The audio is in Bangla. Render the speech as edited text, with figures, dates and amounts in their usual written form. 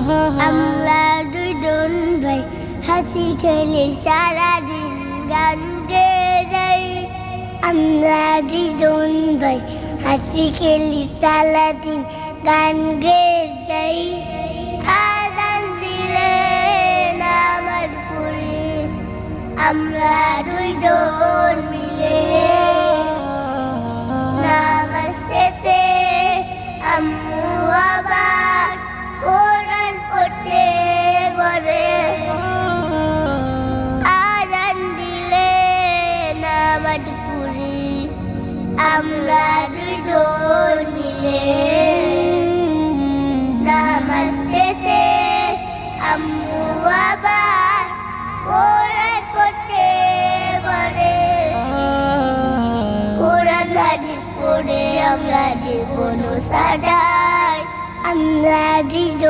আমরা দুজন ভাই হাসি খেলে সারাদিন গান গেয়ে যাই। আমরা দুজন ভাই হাসি খেলি সারাদিন গান গেয়ে যাই। আজান দিলে নামাজ পড়ি আমরা দুজন মিলে। নামাজ শেষে আম্মু আবার কোরআন পড়তে বলে। আজান দিলে নামাজ পড়ি আমরা দুজন মিলে। নামাজ শেষে আম্মু আবার কোরআন পড়তে বলে। কোরআন হাদিস পড়ে আমরা জীবন সাজাই। আমরা দুজন